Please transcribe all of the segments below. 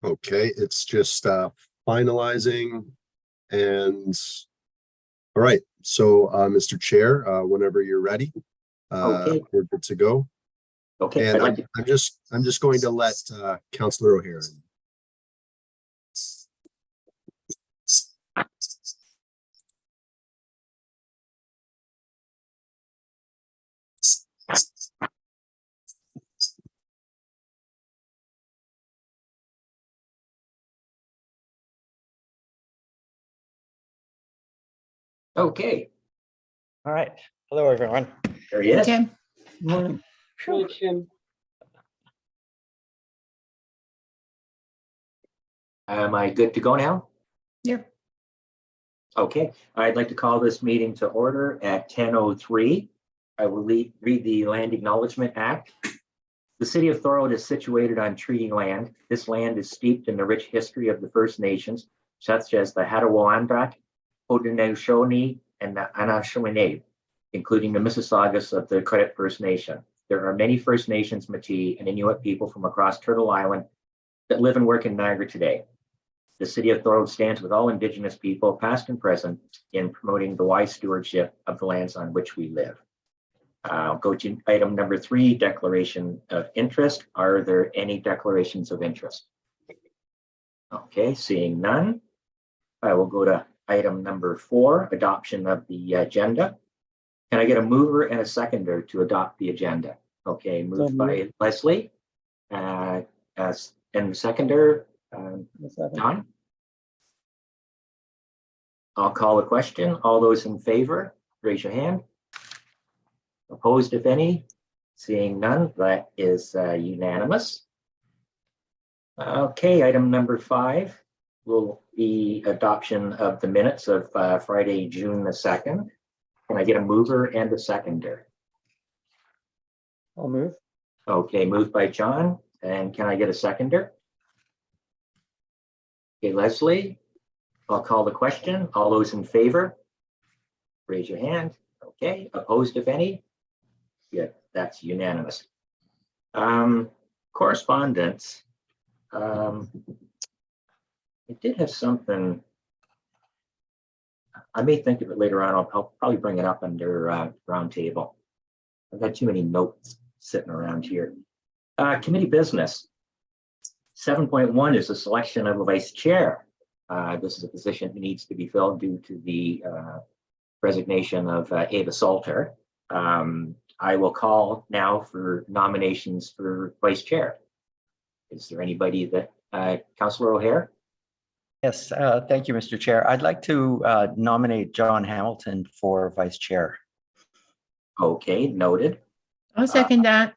Okay, it's just finalizing and all right. So Mr. Chair, whenever you're ready, Okay. we're good to go. Okay. And I'm just going to let Councillor O'Hare in. Okay. All right. Hello, everyone. There he is. Tim. Morning. Am I good to go now? Yep. Okay. I'd like to call this meeting to order at 10:03. I will read the Land Acknowledgement Act. The city of Thorold is situated on treaty land. This land is steeped in the rich history of the First Nations, such as the Hattawauandak, Haudenosaunee, and the Anishinaabe, including the Mississaugas of the Credit First Nation. There are many First Nations, Métis, and Inuit people from across Turtle Island that live and work in Niagara today. The city of Thorold stands with all Indigenous people, past and present, in promoting the wise stewardship of the lands on which we live. I'll go to item number 3, declaration of interest. Are there any declarations of interest? Okay, seeing none, I will go to item number 4, adoption of the agenda. Can I get a mover and a seconder to adopt the agenda? Okay, moved by Leslie. And the seconder, Don? I'll call the question. All those in favor, raise your hand. Opposed, if any? Seeing none, that is unanimous. Okay, item number 5 will be adoption of the minutes of Friday, June the 2nd. Can I get a mover and a seconder? I'll move. Okay, moved by John. And can I get a seconder? Okay, Leslie, I'll call the question. All those in favor, raise your hand. Okay, opposed, if any? Yeah, that's unanimous. Correspondence. I did have something. I may think of it later on. I'll probably bring it up under roundtable. I've got too many notes sitting around here. Committee business. 7.1 is the selection of a vice chair. This is a position that needs to be filled due to the resignation of Ava Salter. I will call now for nominations for vice chair. Is there anybody that, Councillor O'Hare? Yes, thank you, Mr. Chair. I'd like to nominate John Hamilton for vice chair. Okay, noted. I'll second that.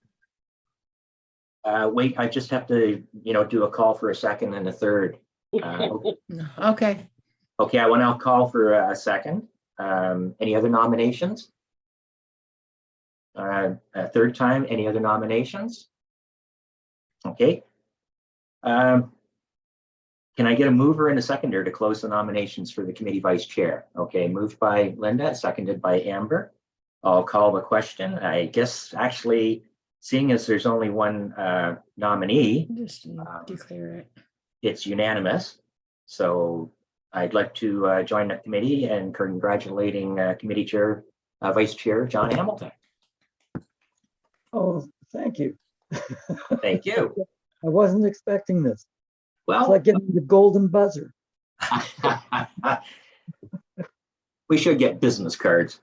Wait, I just have to, do a call for a second and a third. Okay. Okay, I want to call for a second. Any other nominations? A third time, any other nominations? Okay. Can I get a mover and a seconder to close the nominations for the committee vice chair? Okay, moved by Linda, seconded by Amber. I'll call the question. I guess actually, seeing as there's only one nominee, Just declare it. it's unanimous. So I'd like to join the committee and congratulating committee chair, vice chair, John Hamilton. Oh, thank you. Thank you. I wasn't expecting this. It's Well, like getting the golden buzzer. we should get business cards.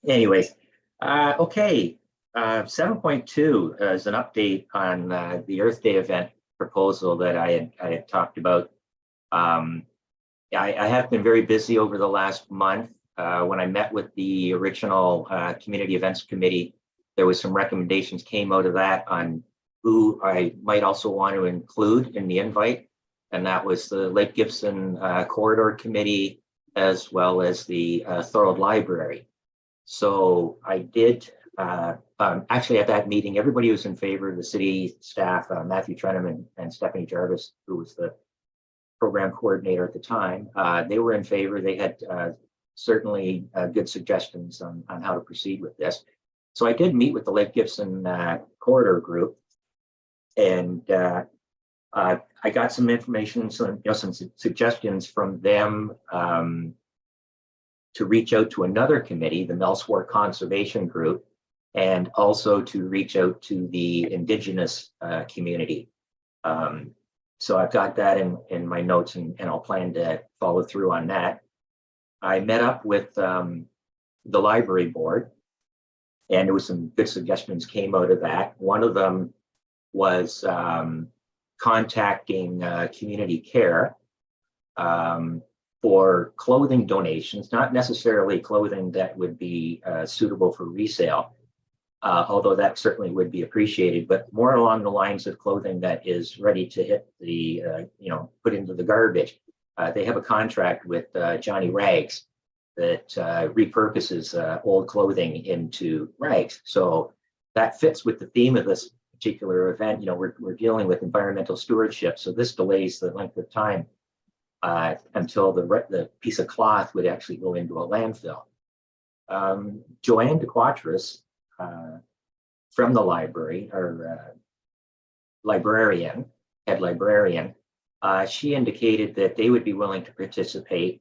Anyways, okay. 7.2 is an update on the Earth Day event proposal that I had talked about. I have been very busy over the last month. When I met with the original Community Events Committee, there was some recommendations came out of that on who I might also want to include in the invite. And that was the Lake Gibson Corridor Committee, as well as the Thorold Library. So I did, actually at that meeting, everybody was in favor, the city staff, Matthew Trenham and Stephanie Jarvis, who was the program coordinator at the time, they were in favor. They had certainly good suggestions on how to proceed with this. So I did meet with the Lake Gibson Corridor group, and I got some information, some suggestions from them to reach out to another committee, the Melswar Conservation Group, and also to reach out to the Indigenous community. So I've got that in my notes, and I'll plan to follow through on that. I met up with the library board, and there was some good suggestions came out of that. One of them was contacting community care for clothing donations, not necessarily clothing that would be suitable for resale, although that certainly would be appreciated, but more along the lines of clothing that is ready to hit the, put into the garbage. They have a contract with Johnny Rags that repurposes old clothing into rags. So that fits with the theme of this particular event. We're dealing with environmental stewardship, so this delays the length of time until the piece of cloth would actually go into a landfill. Joanne DeQuatris from the library, or head librarian, she indicated that they would be willing to participate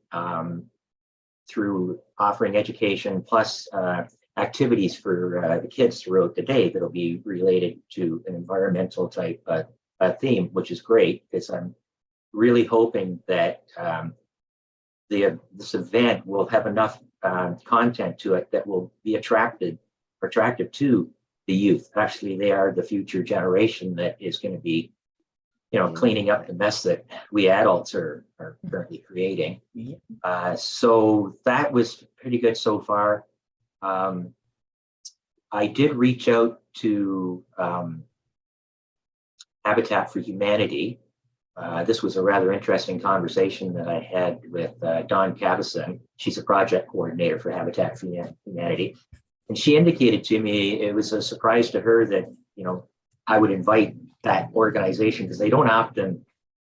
through offering education plus activities for the kids throughout the day that'll be related to an environmental type theme, which is great, because I'm really hoping that this event will have enough content to it that will be attractive to the youth. Actually, they are the future generation that is going to be, cleaning up the mess that we adults are currently creating. So that was pretty good so far. I did reach out to Habitat for Humanity. This was a rather interesting conversation that I had with Dawn Cavison. She's a project coordinator for Habitat for Humanity. And she indicated to me, it was a surprise to her that, I would invite that organization, because they don't often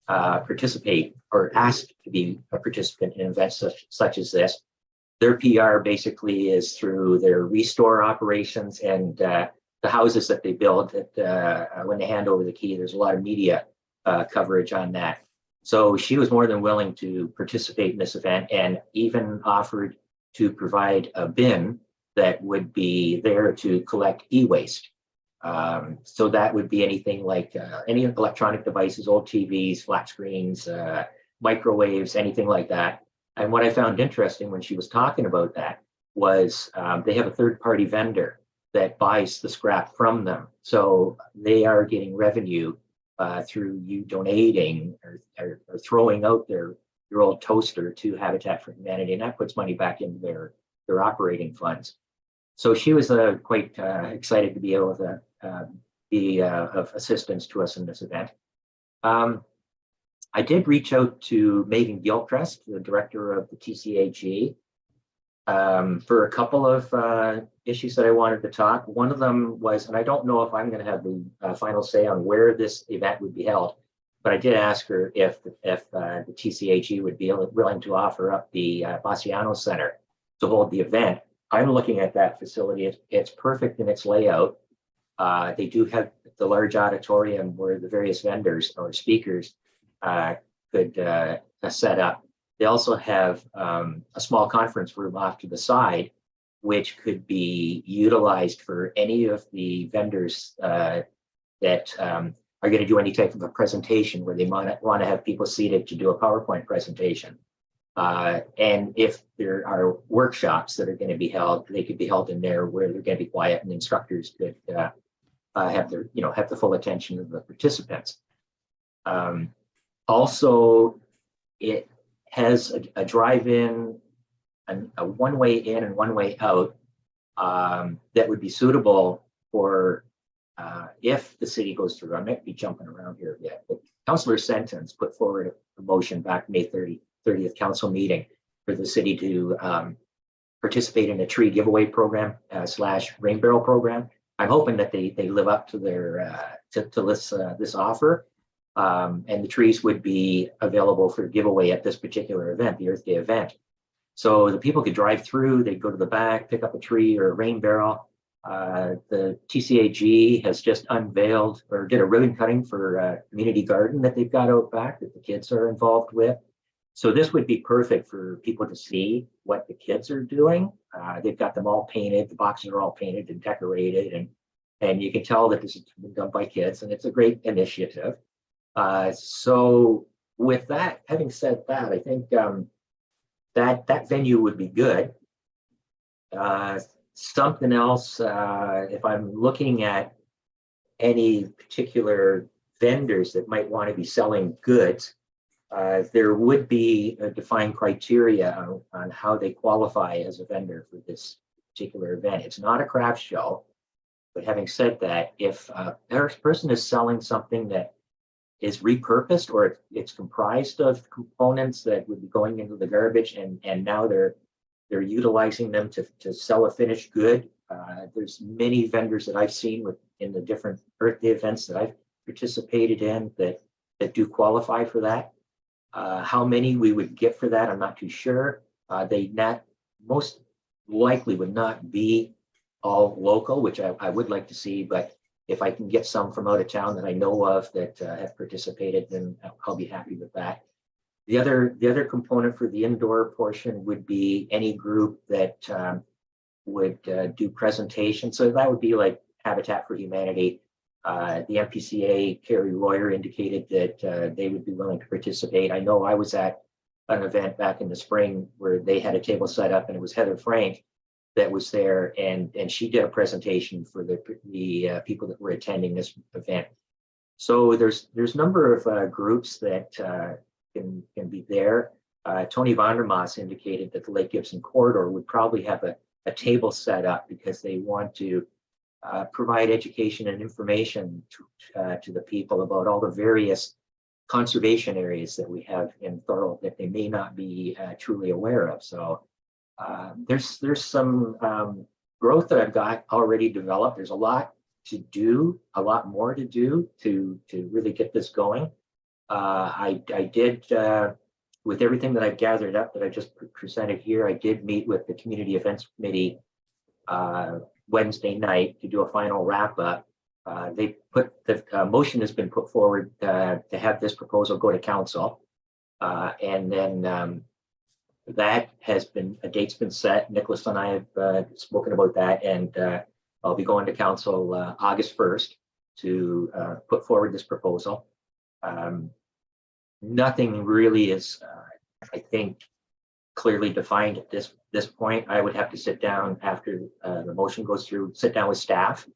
participate or ask to be a participant in events such as this. Their PR basically is through their restore operations and the houses that they build. That when they hand over the key, there's a lot of media coverage on that. So she was more than willing to participate in this event, and even offered to provide a bin that would be there to collect e-waste. So that would be anything like any electronic devices, old TVs, flat screens, microwaves, anything like that. And what I found interesting when she was talking about that was they have a third-party vendor that buys the scrap from them. So they are getting revenue through you donating or throwing out your old toaster to Habitat for Humanity, and that puts money back into their operating funds. So she was quite excited to be able to be of assistance to us in this event. I did reach out to Megan Gilchrist, the director of the TCAG, for a couple of issues that I wanted to talk. One of them was, and I don't know if I'm going to have the final say on where this event would be held, but I did ask her if the TCAG would be willing to offer up the Bassiano Center to hold the event. I'm looking at that facility. It's perfect in its layout. They do have the large auditorium where the various vendors or speakers could set up. They also have a small conference room off to the side, which could be utilized for any of the vendors that are going to do any type of a presentation where they want to have people seated to do a PowerPoint presentation. And if there are workshops that are going to be held, they could be held in there where they're going to be quiet, and the instructors could have the full attention of the participants. Also, it has a drive-in, and a one-way in and one-way out that would be suitable for if the city goes through. I might be jumping around here yet, but Councillor Sentence put forward a motion back May 30th council meeting for the city to participate in a tree giveaway program / rain barrel program. I'm hoping that they live up to their to this offer, and the trees would be available for giveaway at this particular event, the Earth Day event. So the people could drive through, they'd go to the back, pick up a tree or a rain barrel, The TCAG has just unveiled or did a ribbon cutting for a community garden that they've got out back that the kids are involved with. So this would be perfect for people to see what the kids are doing. They've got them all painted. The boxes are all painted and decorated, and you can tell that this has been done by kids, and it's a great initiative. So with that, having said that, I think that venue would be good. Something else, if I'm looking at any particular vendors that might want to be selling goods, there would be a defined criteria on how they qualify as a vendor for this particular event. It's not a craft show, but having said that, if a person is selling something that is repurposed or it's comprised of components that would be going into the garbage and now they're utilizing them to sell a finished good. There's many vendors that I've seen in the different Earth Day events that I've participated in that do qualify for that. How many we would get for that, I'm not too sure. They most likely would not be all local, which I would like to see, but if I can get some from out of town that I know of that have participated, then I'll be happy with that. The other component for the indoor portion would be any group that would do presentations. So that would be like Habitat for Humanity. The MPCA, Carrie Royer, indicated that they would be willing to participate. I know I was at an event back in the spring where they had a table set up and it was Heather Frank that was there, and she did a presentation for the people that were attending this event. So there's a number of groups that can be there. Tony Vandermaas indicated that the Lake Gibson corridor would probably have a table set up because they want to provide education and information to the people about all the various conservation areas that we have in Thorold that they may not be truly aware of. So there's some growth that I've got already developed. There's a lot to do, a lot more to do to really get this going. I did, with everything that I've gathered up that I just presented here, I did meet with the Community Events Committee Wednesday night to do a final wrap up. They put the motion has been put forward to have this proposal go to council, and then that has been, a date's been set. Nicholas and I have spoken about that, and I'll be going to council August 1st to put forward this proposal. Nothing really is, I think, clearly defined at this point. I would have to sit down after the motion goes through, sit down with staff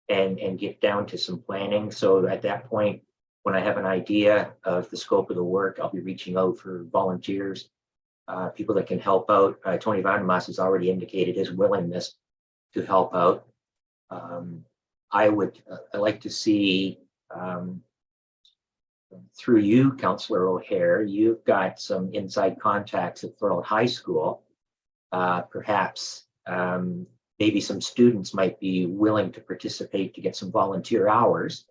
and get down to some planning. So at that point, when I have an idea of the scope of the work, I'll be reaching out for volunteers, people that can help out. Tony Vandermaas has already indicated his willingness to help out. I like to see, through you, Councillor O'Hare, you've got some inside contacts at Thorold High School. Perhaps maybe some students might be willing to participate to get some volunteer hours,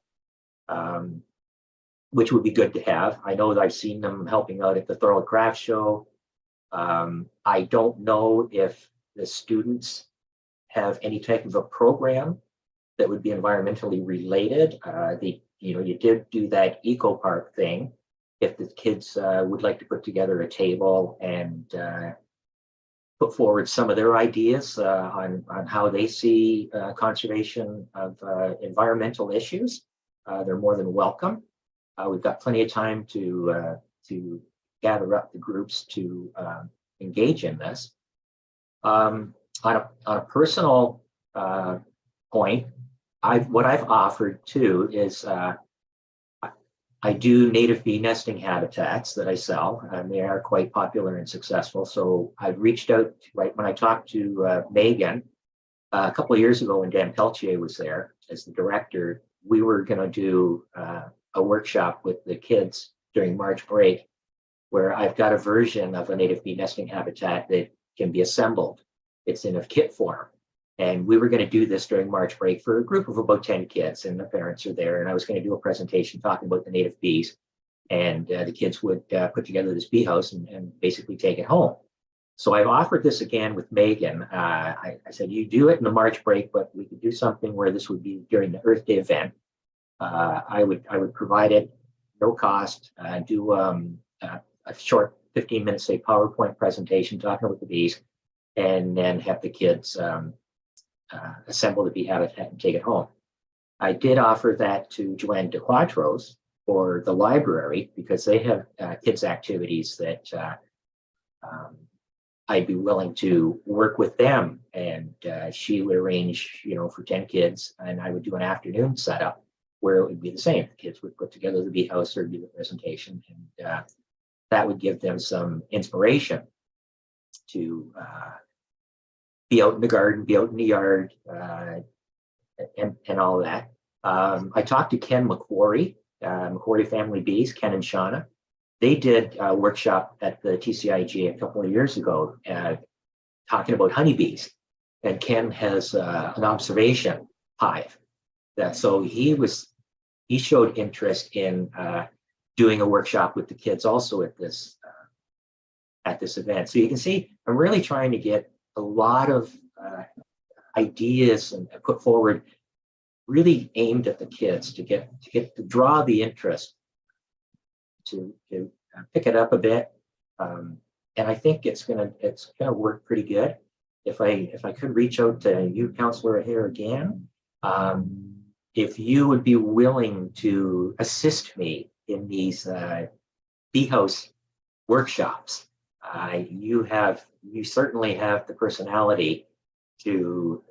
which would be good to have. I know that I've seen them helping out at the Thorold Craft Show. I don't know if the students have any type of a program that would be environmentally related. You did do that eco park thing. If the kids would like to put together a table and put forward some of their ideas on how they see conservation of environmental issues, they're more than welcome. We've got plenty of time to gather up the groups to engage in this. On a personal point, what I've offered too is I do native bee nesting habitats that I sell, and they are quite popular and successful. So I've reached out, right when I talked to Megan a couple of years ago when Dan Peltier was there as the director, we were going to do a workshop with the kids during March break, where I've got a version of a native bee nesting habitat that can be assembled. It's in a kit form. And we were going to do this during March break for a group of about 10 kids, and the parents are there. And I was going to do a presentation talking about the native bees, and the kids would put together this bee house and basically take it home. So I've offered this again with Megan. I said, you do it in the March break, but we could do something where this would be during the Earth Day event. I would provide it, no cost, do a short 15-minute, say, PowerPoint presentation talking about the bees, and then have the kids assemble the bee habitat and take it home. I did offer that to Joanne DeQuatros for the library because they have kids activities that I'd be willing to work with them, and she would arrange, for 10 kids, and I would do an afternoon setup where it would be the same. The kids would put together the bee house or do the presentation, and that would give them some inspiration to be out in the garden, be out in the yard, and all of that. I talked to Ken McQuarrie, McQuarrie Family Bees, Ken and Shauna. They did a workshop at the TCIG a couple of years ago, talking about honeybees. And Ken has an observation hive. So he showed interest in doing a workshop with the kids also at this event. So you can see I'm really trying to get a lot of ideas and put forward, really aimed at the kids to draw the interest, to pick it up a bit, and I think it's gonna work pretty good. If I could reach out to you, Councillor here again, if you would be willing to assist me in these bee house workshops, you certainly have the personality to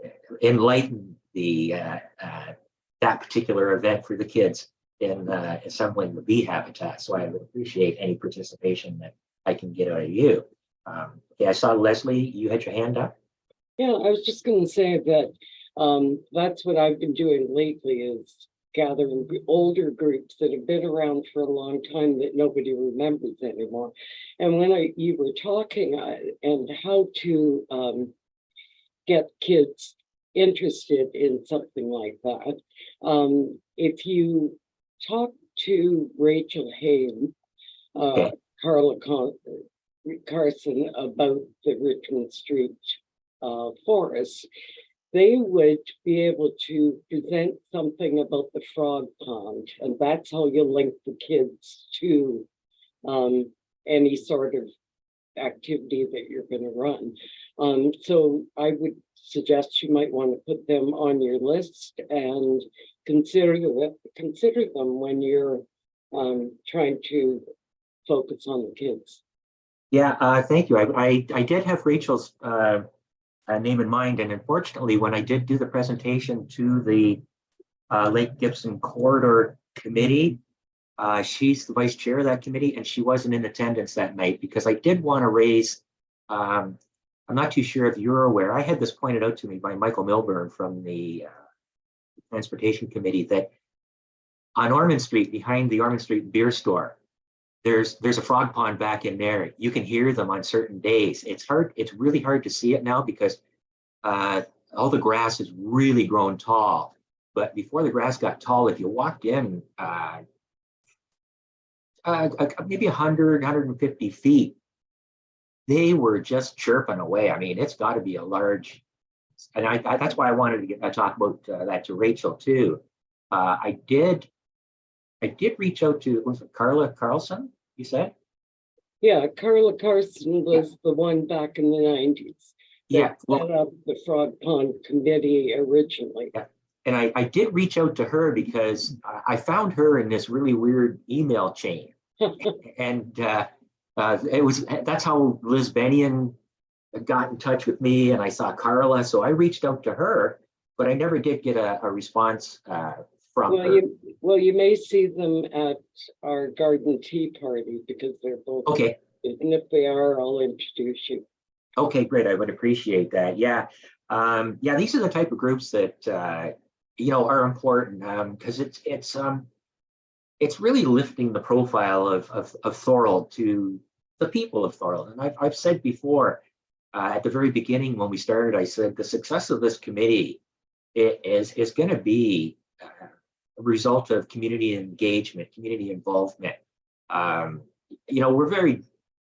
enlighten that particular event for the kids in assembling the bee habitat. So I would appreciate any participation that I can get out of you. Okay, I saw Leslie, you had your hand up. Yeah, I was just going to say that that's what I've been doing lately, is gathering older groups that have been around for a long time that nobody remembers anymore. And when you were talking and how to get kids interested in something like that, if you talk to Rachel Hayne, Carla Carson about the Richmond Street forest, they would be able to present something about the frog pond, and that's how you link the kids to any sort of activity that you're going to run. So I would suggest you might want to put them on your list and consider them when you're trying to focus on the kids. Yeah, thank you. I did have Rachel's name in mind, and unfortunately, when I did do the presentation to the Lake Gibson Corridor Committee, she's the vice chair of that committee, and she wasn't in attendance that night because I did want to raise. I'm not too sure if you're aware. I had this pointed out to me by Michael Milburn from the Transportation Committee that on Ormond Street, behind the Ormond Street beer store, there's a frog pond back in there. You can hear them on certain days. It's really hard to see it now because all the grass has really grown tall. But before the grass got tall, if you walked in maybe 100, 150 feet, they were just chirping away. I mean, it's got to be a large, and that's why I wanted to talk about that to Rachel too. I did reach out to, was it Carla Carlson, you said? Yeah, Carla Carson was the one back in the 90s. Yeah. Set up the Frog Pond Committee originally. Yeah. And I did reach out to her because I found her in this really weird email chain. And that's how Liz Bennion got in touch with me, and I saw Carla. So I reached out to her, but I never did get a response from her. You may see them at our garden tea party because they're both. Okay. And if they are, I'll introduce you. Okay, great. I would appreciate that. Yeah. These are the type of groups that are important because it's really lifting the profile of Thorold to the people of Thorold. And I've said before, at the very beginning when we started, I said the success of this committee is going to be a result of community engagement, community involvement. We're very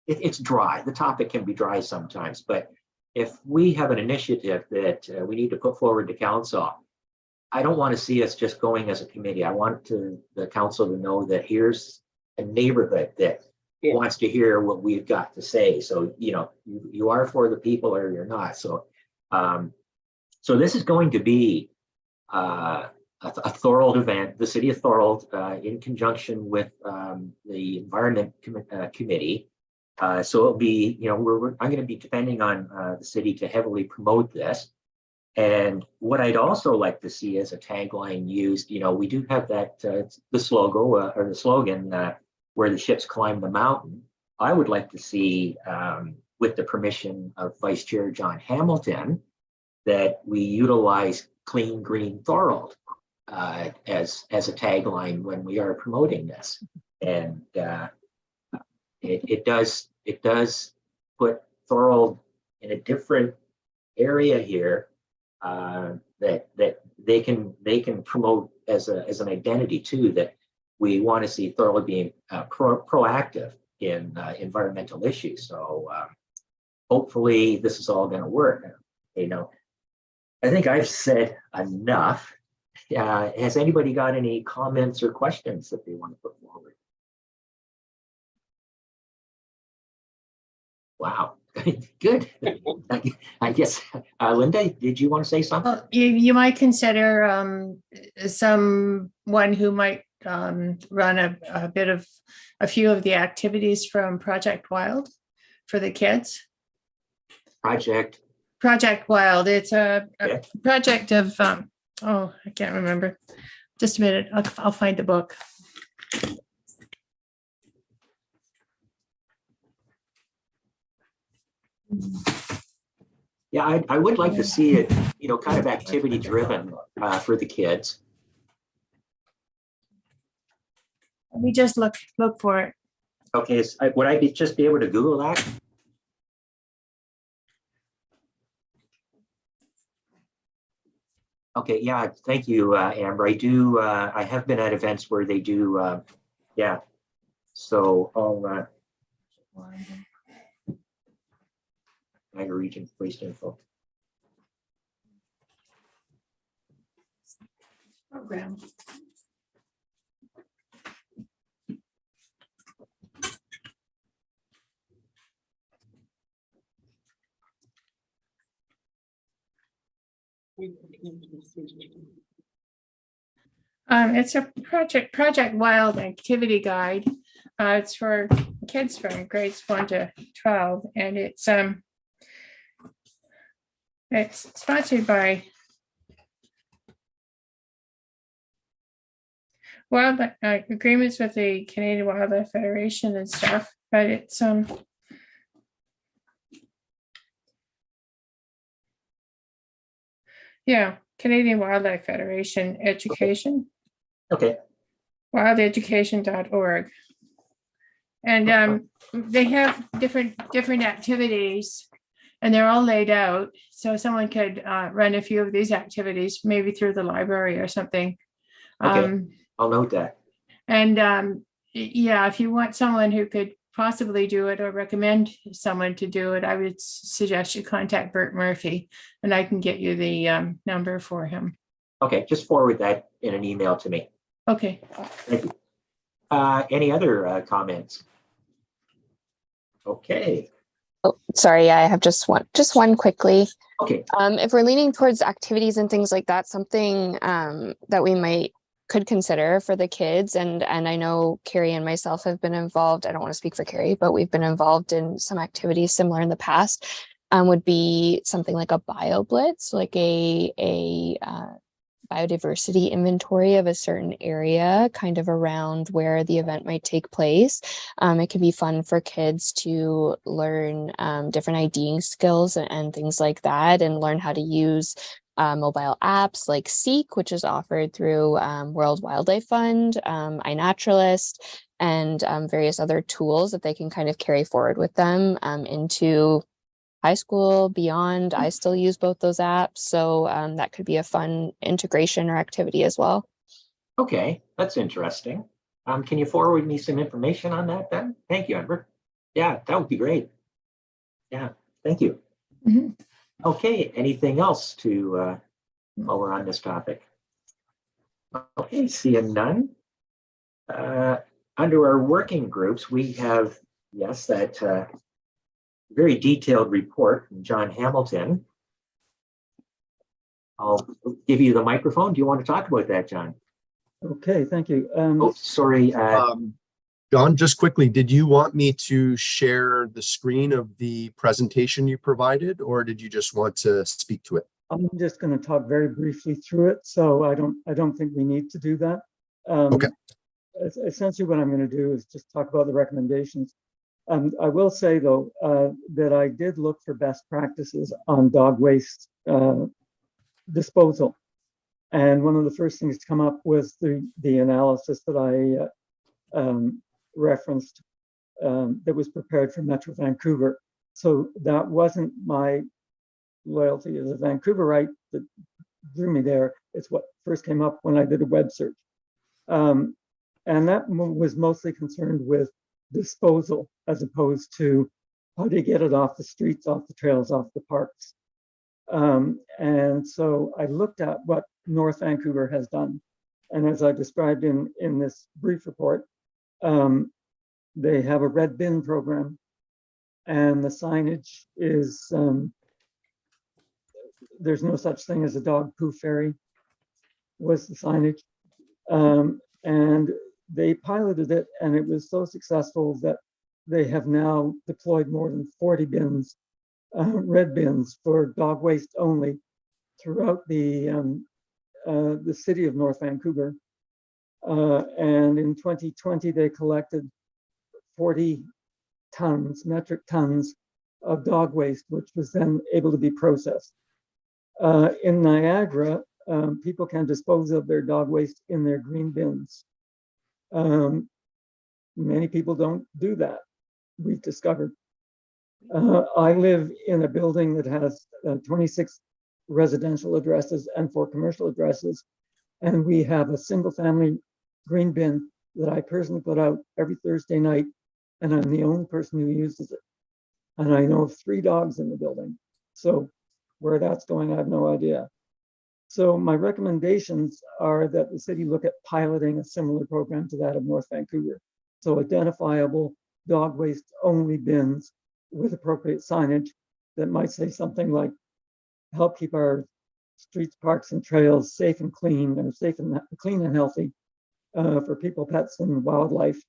it's dry. The topic can be dry sometimes, but if we have an initiative that we need to put forward to council, I don't want to see us just going as a committee. I want the council to know that here's a neighborhood that Yeah. wants to hear what we've got to say. So, you are for the people or you're not. So, so this is going to be a Thorold event, the city of Thorold, in conjunction with the Environment Committee. So it'll be, I'm going to be depending on the city to heavily promote this. And what I'd also like to see as a tagline used, we do have that the slogan where the ships climb the mountain. I would like to see, with the permission of Vice Chair John Hamilton, that we utilize Clean Green Thorold as a tagline when we are promoting this. And it does put Thorold in a different area here that they can promote as an identity too, that we want to see Thorold being proactive in environmental issues. So hopefully this is all going to work. I think I've said enough. Has anybody got any comments or questions that they want to put forward? Wow, good. I guess, Linda, did you want to say something? Well, you might consider someone who might run a few of the activities from Project Wild for the kids. Project Wild. It's a project of, I can't remember. Just a minute. I'll find the book. Yeah, I would like to see it, kind of activity driven for the kids. Let me just look for it. Okay, would I just be able to Google that? Okay, yeah, thank you, Amber. I have been at events where they do, yeah. So I'll Niagara Region Waste Info. Program. It's a Project Wild activity guide. It's for kids from grades 1 to 12, and it's sponsored by agreements with the Canadian Wildlife Federation and stuff, but it's Canadian Wildlife Federation Education. Okay. Wildeducation.org. And they have different activities, and they're all laid out. So someone could run a few of these activities, maybe through the library or something. Okay, I'll note that. And if you want someone who could possibly do it or recommend someone to do it, I would suggest you contact Bert Murphy, and I can get you the number for him. Okay, just forward that in an email to me. Okay. Thank you. Any other comments? Okay. Oh, sorry, I have just one quickly. Okay. If we're leaning towards activities and things like that, something that we could consider for the kids, and I know Carrie and myself have been involved. I don't want to speak for Carrie, but we've been involved in some activities similar in the past. Would be something like a bio blitz, like a biodiversity inventory of a certain area kind of around where the event might take place. It can be fun for kids to learn different iDing skills and things like that, and learn how to use mobile apps like Seek, which is offered through World Wildlife Fund, iNaturalist, and various other tools that they can kind of carry forward with them into high school, beyond. I still use both those apps, so that could be a fun integration or activity as well. Okay, that's interesting. Can you forward me some information on that then? Thank you, Amber. Yeah, that would be great. Yeah, thank you. Mhm. Okay, anything else to, while we're on this topic? Okay, seeing none. Under our working groups, we have, yes, that very detailed report from John Hamilton. I'll give you the microphone. Do you want to talk about that, John? Okay, thank you. Oh, sorry. John, just quickly, did you want me to share the screen of the presentation you provided, or did you just want to speak to it? I'm just going to talk very briefly through it, so I don't think we need to do that. Okay. Essentially, what I'm going to do is just talk about the recommendations. I will say, though, that I did look for best practices on dog waste disposal. And one of the first things to come up was the analysis that I referenced that was prepared for Metro Vancouver. So that wasn't my loyalty as a Vancouverite that drew me there. It's what first came up when I did a web search. And that was mostly concerned with disposal as opposed to how do you get it off the streets, off the trails, off the parks. And so I looked at what North Vancouver has done. And as I described in this brief report, they have a red bin program, and the signage is, there's no such thing as a dog poo ferry, was the signage. And they piloted it, and it was so successful that they have now deployed more than 40 bins, red bins for dog waste only throughout the city of North Vancouver. And in 2020, they collected 40 tons, metric tons of dog waste, which was then able to be processed. In Niagara, people can dispose of their dog waste in their green bins. Many people don't do that, we've discovered. I live in a building that has 26 residential addresses and 4 commercial addresses, and we have a single family green bin that I personally put out every Thursday night, and I'm the only person who uses it. And I know of 3 dogs in the building. So where that's going, I have no idea. So my recommendations are that the city look at piloting a similar program to that of North Vancouver. So identifiable dog waste only bins with appropriate signage that might say something like, help keep our streets, parks, and trails safe and clean, or safe and clean and healthy for people, pets, and wildlife,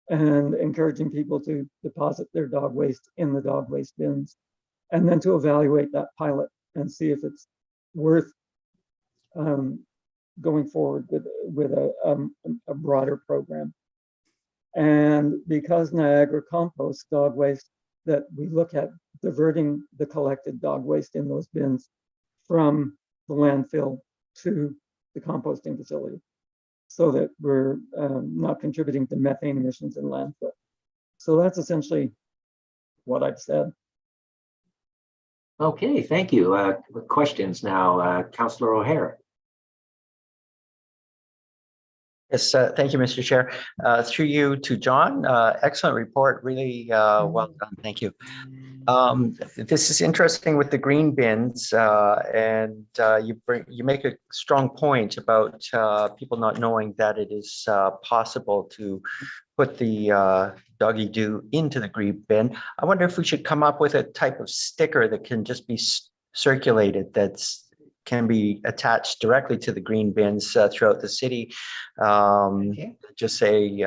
and encouraging people to deposit their dog waste in the dog waste bins, and then to evaluate that pilot and see if it's worth going forward with a broader program. And because Niagara composts dog waste, that we look at diverting the collected dog waste in those bins from the landfill to the composting facility, so that we're not contributing to methane emissions in landfill. So that's essentially what I've said. Okay, thank you. Questions now, Councillor O'Hare. Yes, thank you, Mr. Chair. Through you to John, excellent report, really well done, thank you. This is interesting with the green bins, and you make a strong point about people not knowing that it is possible to put the doggy doo into the green bin. I wonder if we should come up with a type of sticker that can just be circulated, can be attached directly to the green bins throughout the city. Okay. Just say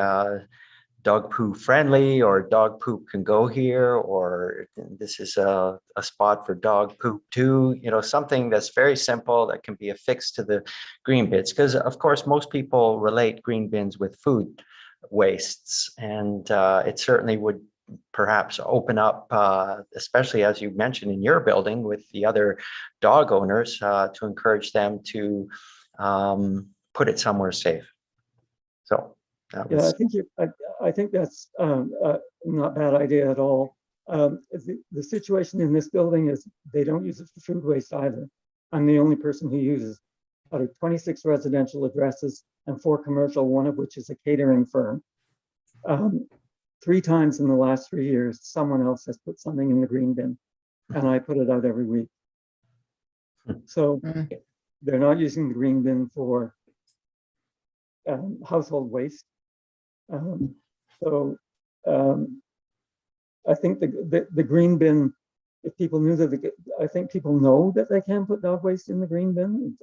dog poo friendly, or dog poop can go here, or this is a spot for dog poop too. You know, something that's very simple that can be affixed to the green bins, because of course most people relate green bins with food wastes, and it certainly would perhaps open up, especially as you mentioned in your building with the other dog owners, to encourage them to put it somewhere safe. So that was... Yeah, I think that's not a bad idea at all. The situation in this building is they don't use it for food waste either. I'm the only person who uses out of 26 residential addresses and 4 commercial, one of which is a catering firm. 3 times in the last 3 years, someone else has put something in the green bin, and I put it out every week. So Mm. they're not using the green bin for household waste. I think the green bin, if people knew that, I think people know that they can put dog waste in the green bin.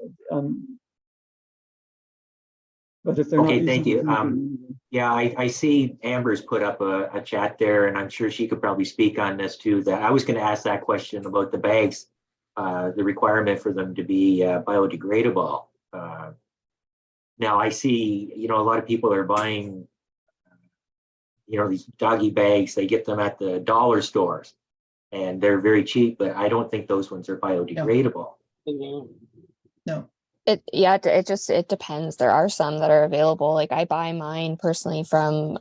But if they're not Okay, using thank the you. green bin, Yeah, I see Amber's put up a chat there, and I'm sure she could probably speak on this too. That I was going to ask that question about the bags, the requirement for them to be biodegradable. Now I see, a lot of people are buying, these doggy bags. They get them at the dollar stores, and they're very cheap. But I don't think those ones are biodegradable. No. It depends. There are some that are available. Like I buy mine personally from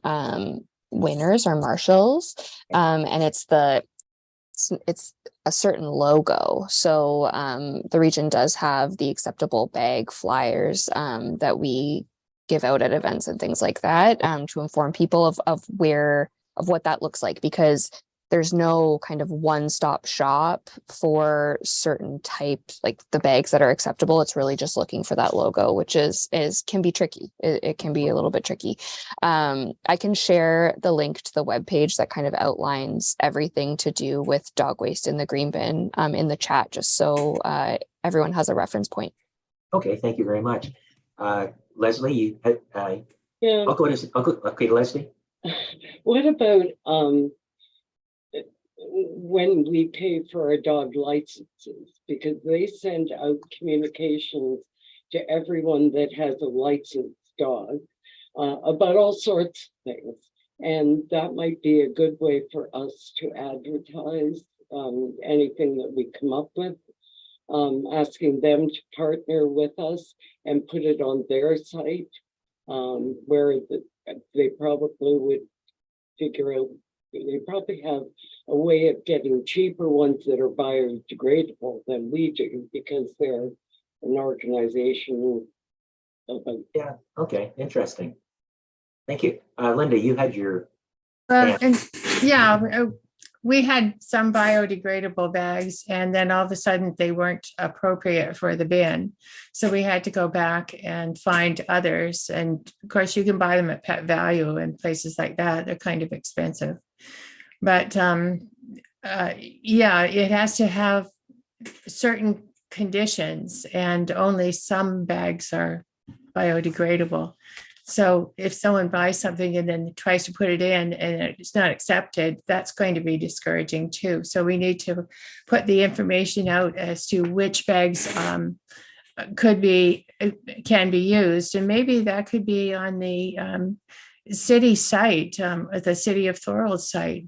Winners or Marshalls, and it's a certain logo. So the region does have the acceptable bag flyers that we give out at events and things like that to inform people of what that looks like, because there's no kind of one-stop shop for certain types, like the bags that are acceptable. It's really just looking for that logo, which can be tricky. It can be a little bit tricky. I can share the link to the webpage that kind of outlines everything to do with dog waste in the green bin in the chat, just so everyone has a reference point. Okay, thank you very much. Leslie, Yeah. I'll go to Leslie. What about when we pay for our dog licenses, because they send out communications to everyone that has a licensed dog about all sorts of things. And that might be a good way for us to advertise anything that we come up with, asking them to partner with us and put it on their site, where they probably would figure out, they probably have a way of getting cheaper ones that are biodegradable than we do, because they're an organization. Yeah, okay, interesting. Thank you. Linda, you had your And yeah, we had some biodegradable bags, and then all of a sudden they weren't appropriate for the bin. So we had to go back and find others. And of course, you can buy them at Pet Value and places like that. They're kind of expensive. But yeah, it has to have certain conditions, and only some bags are biodegradable. So if someone buys something and then tries to put it in and it's not accepted, that's going to be discouraging too. So we need to put the information out as to which bags can be used. And maybe that could be on the city site, the City of Thorold site.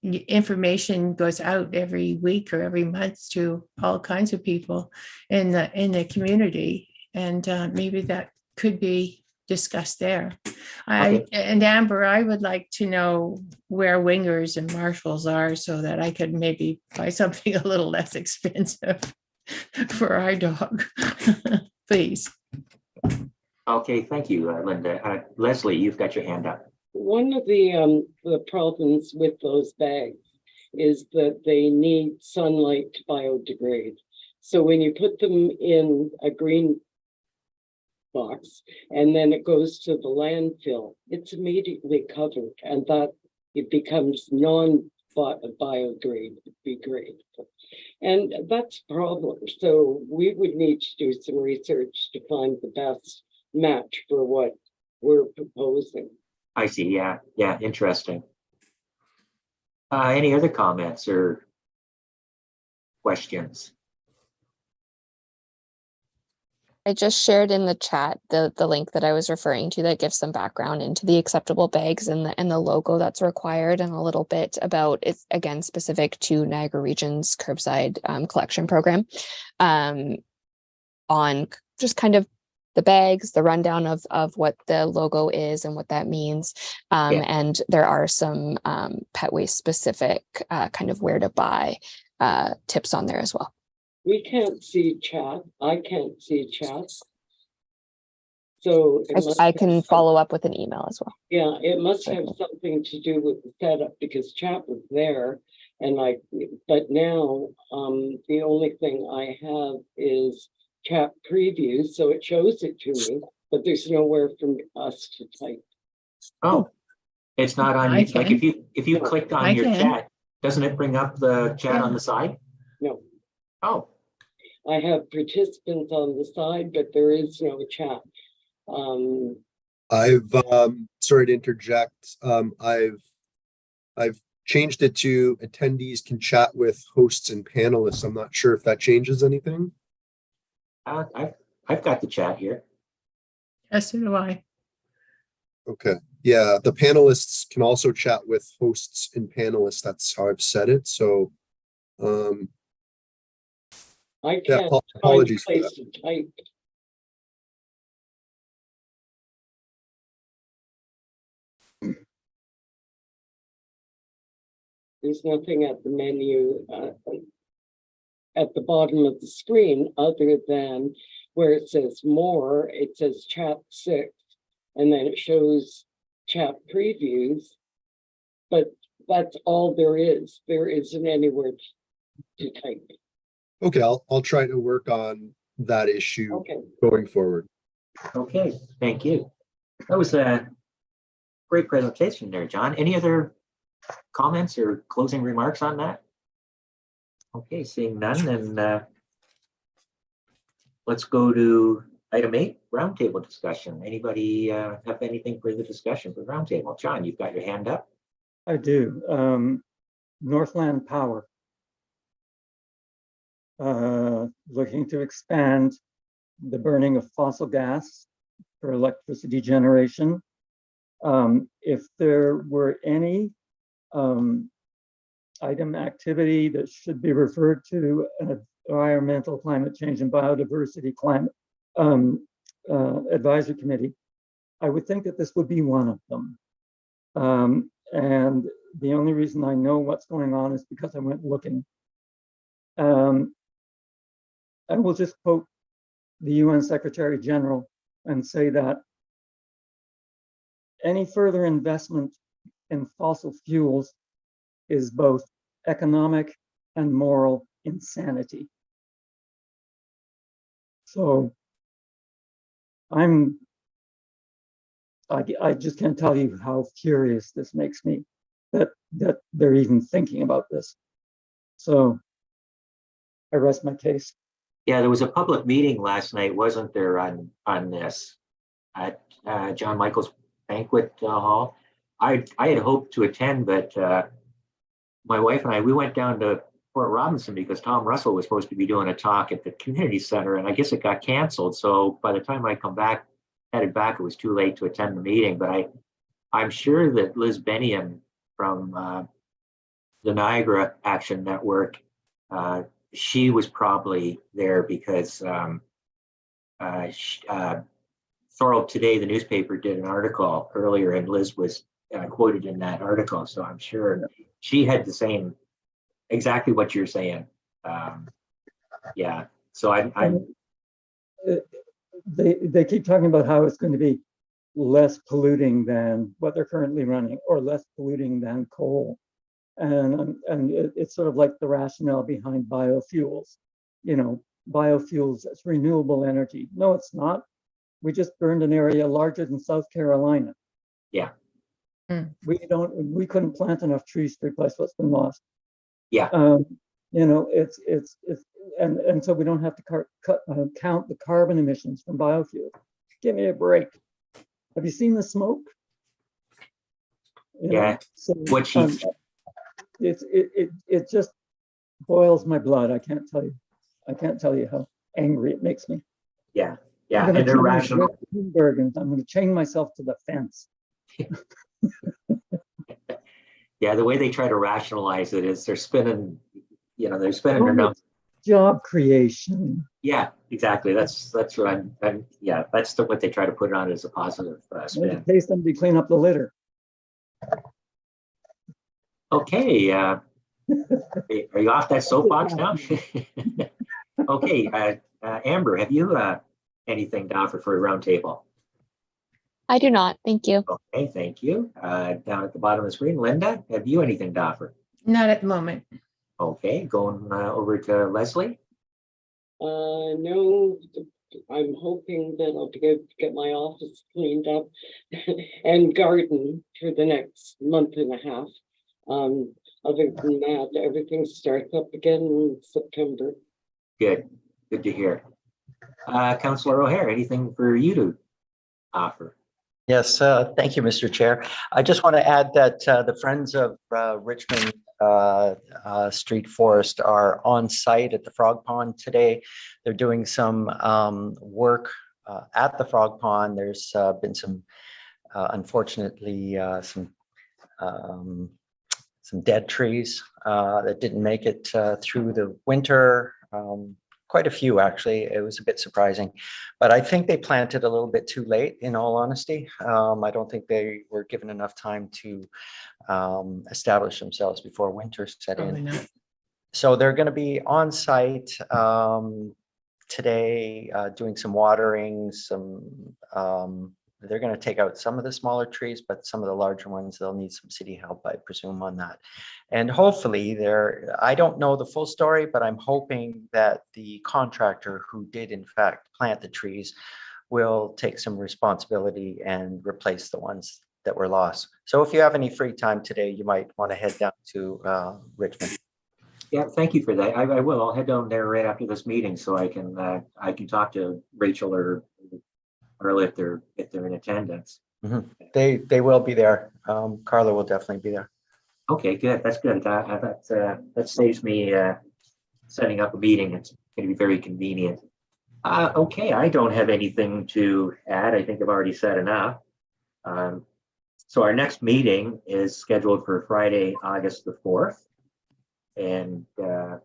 Information goes out every week or every month to all kinds of people in the community. And maybe that could be discussed there. Okay. And Amber, I would like to know where Wingers and Marshalls are, so that I could maybe buy something a little less expensive for our dog. Please. Okay, thank you, Linda. Leslie, you've got your hand up. One of the problems with those bags is that they need sunlight to biodegrade. So when you put them in a green box and then it goes to the landfill, it's immediately covered, and that it becomes non-biodegradable. And that's a problem. So we would need to do some research to find the best match for what we're proposing. I see. Yeah, interesting. Any other comments or questions? I just shared in the chat the link that I was referring to that gives some background into the acceptable bags and the logo that's required, and a little bit about it's again specific to Niagara Region's curbside collection program on just kind of the bags, the rundown of what the logo is and what that means. And there are some pet waste specific kind of where to buy tips on there as well. We can't see chat. I can't see chat. So it must I have can some- follow up with an email as well. Yeah, it must have Okay. something to do with the setup because chat was there and but now, the only thing I have is chat preview, so it shows it to me, but there's nowhere for us to type. Oh, it's not on, I like can. if you clicked on I your can. chat, doesn't it bring up the chat on Yeah. the side? No, Oh, I have participants on the side, but there is no chat. I've, sorry to interject, I've changed it to attendees can chat with hosts and panelists. I'm not sure if that changes anything. I've got the chat here. Yes, so do I. Okay, yeah, the panelists can also chat with hosts and panelists. That's how I've set it, so, I yeah, can't find a apologies for place that. to type. There's nothing at the menu at the bottom of the screen other than where it says more, it says chat 6, and then it shows chat previews. But that's all there is. There isn't anywhere to type. Okay, I'll try to work on that issue Okay. going forward. Okay, thank you. That was a great presentation there, John. Any other comments or closing remarks on that? Okay, seeing none, then let's go to item 8, roundtable discussion. Anybody have anything for the discussion for roundtable? John, you've got your hand up. I do. Northland Power. Looking to expand the burning of fossil gas for electricity generation. If there were any item activity that should be referred to an environmental climate change and biodiversity climate advisory committee, I would think that this would be one of them. And the only reason I know what's going on is because I went looking. I will just quote the UN Secretary General and say that any further investment in fossil fuels is both economic and moral insanity. So I just can't tell you how furious this makes me that they're even thinking about this. So I rest my case. Yeah, there was a public meeting last night, wasn't there, on this at John Michael's banquet hall? I had hoped to attend, but my wife and I, we went down to Port Robinson because Tom Russell was supposed to be doing a talk at the community center, and I guess it got canceled. So by the time I headed back, it was too late to attend the meeting. But I'm sure that Liz Bennion from the Niagara Action Network, she was probably there because Thorold Today, the newspaper, did an article earlier, and Liz was quoted in that article. So I'm sure she had the same, exactly what you're saying. Yeah. So they keep talking about how it's going to be less polluting than what they're currently running, or less polluting than coal. And it's sort of like the rationale behind biofuels. You know, biofuels as renewable energy. No, it's not. We just burned an area larger than South Carolina. Yeah. We couldn't plant enough trees to replace what's been lost. Yeah. You know, and so we don't have to count the carbon emissions from biofuels. Give me a break. Have you seen the smoke? Yeah. So, what she it just boils my blood. I can't tell you how angry it makes me. Yeah. Yeah. I'm And they're rational. I'm going to chain myself to the fence. Yeah, the way they try to rationalize it is they're spinning their numbers. Job creation. Yeah, exactly. That's what I'm yeah, that's what they try to put on as a positive spin. Pay somebody to clean up the litter. Okay, are you off that soapbox now? Okay, Amber, have you anything to offer for a roundtable? I do not. Thank you. Okay, thank you. Down at the bottom of the screen, Linda, have you anything to offer? Not at the moment. Okay, going over to Leslie. No, I'm hoping that I'll be able to get my office cleaned up and garden for the next month and a half. Other than that, everything starts up again in September. Good to hear. Councillor O'Hare, anything for you to offer? Yes, thank you, Mr. Chair. I just want to add that the Friends of Richmond Street Forest are on site at the Frog Pond today. They're doing some work at the Frog Pond. There's been some, unfortunately, some dead trees that didn't make it through the winter. Quite a few, actually. It was a bit surprising, but I think they planted a little bit too late, in all honesty. I don't think they were given enough time to establish themselves before winter set Probably in. not. So they're going to be on site today, doing some watering, they're going to take out some of the smaller trees, but some of the larger ones, they'll need some city help, I presume, on that. And hopefully I don't know the full story, but I'm hoping that the contractor who did in fact plant the trees will take some responsibility and replace the ones that were lost. So if you have any free time today, you might want to head down to Richmond. Yeah, thank you for that. I will. I'll head down there right after this meeting so I can talk to Rachel or if they're in attendance. Mm-hmm. They will be there. Carla will definitely be there. Okay, good. That's good. That saves me setting up a meeting. It's going to be very convenient. Okay, I don't have anything to add. I think I've already said enough. So our next meeting is scheduled for Friday, August the 4th. And do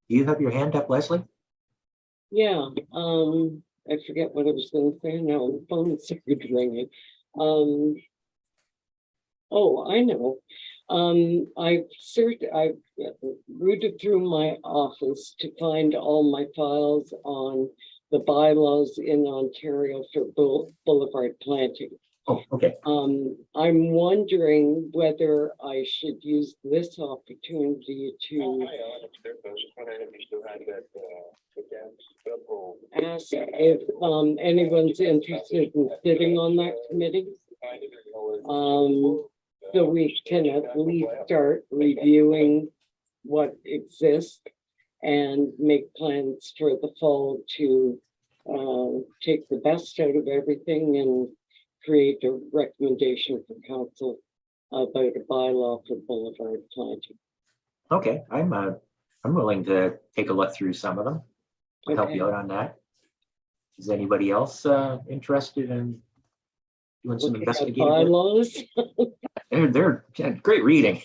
you have your hand up, Leslie? Yeah, I forget what I was going to say now. The phone started ringing. Oh, I know. I've rooted through my office to find all my files on the bylaws in Ontario for boulevard planting. Oh, okay. I'm wondering whether I should use this opportunity to ask if anyone's interested in sitting on that committee. So we can at least start reviewing what exists and make plans for the fall to take the best out of everything and create a recommendation for council about a bylaw for boulevard planting. Okay, I'm willing to take a look through some of them. I'll help you out on that. Is anybody else interested in doing some investigative bylaws? They're great reading.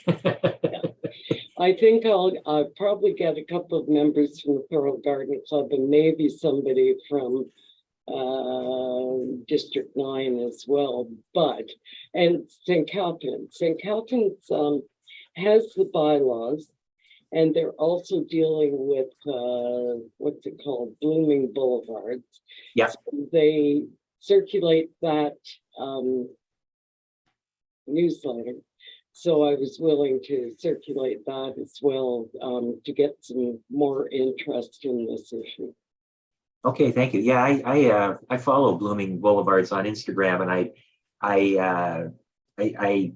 I think I'll probably get a couple of members from the Thorough Garden Club and maybe somebody from District 9 as well, and St. Catharines. St. Catharines has the bylaws, and they're also dealing with what's it called, blooming boulevards. Yeah. So they circulate that newsletter. So I was willing to circulate that as well to get some more interest in this issue. Okay, thank you. Yeah, I follow Blooming Boulevards on Instagram, and I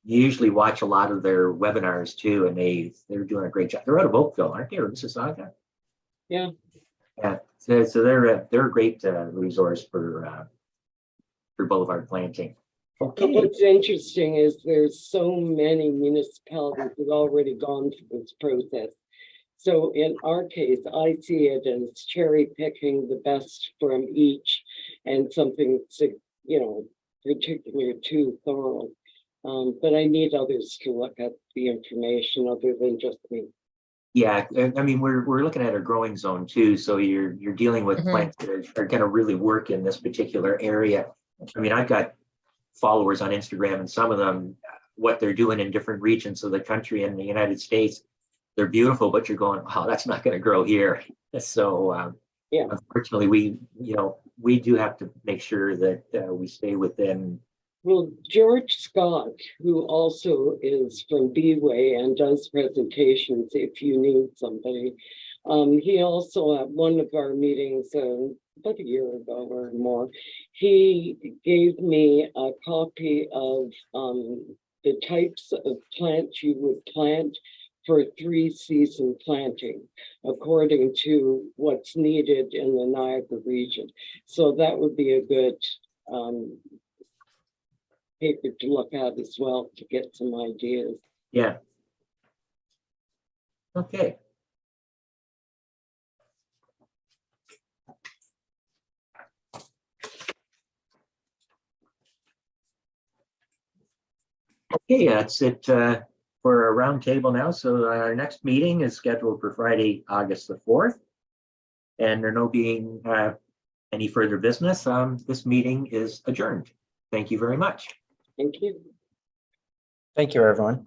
usually watch a lot of their webinars too, and they're doing a great job. They're out of Oakville, aren't they, or Mississauga? Yeah. Yeah. So they're a great resource for boulevard planting. Okay. But what's interesting is there's so many municipalities that have already gone through this process. So in our case, I see it as cherry picking the best from each and something, particular too thorough. But I need others to look at the information other than just me. Yeah, I mean, we're looking at a growing zone too. So you're dealing with plants that are going to really work in this particular area. I mean, I've got followers on Instagram, and some of them, what they're doing in different regions of the country in the United States, they're beautiful, but you're going, oh, that's not going to grow here. So Yeah. Unfortunately, we do have to make sure that we stay within. Well, George Scott, who also is from B-Way and does presentations if you need somebody, he also at one of our meetings about a year ago or more, he gave me a copy of the types of plants you would plant for 3-season planting, according to what's needed in the Niagara region. So that would be a good paper to look at as well to get some ideas. Yeah. Okay. Okay, that's it for a roundtable now. So our next meeting is scheduled for Friday, August the 4th. And there no being any further business, this meeting is adjourned. Thank you very much. Thank you. Thank you, everyone.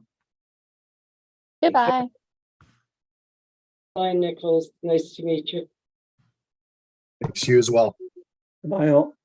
Goodbye. Bye, Nicholas. Nice to meet you. Thanks, you as well. Bye all.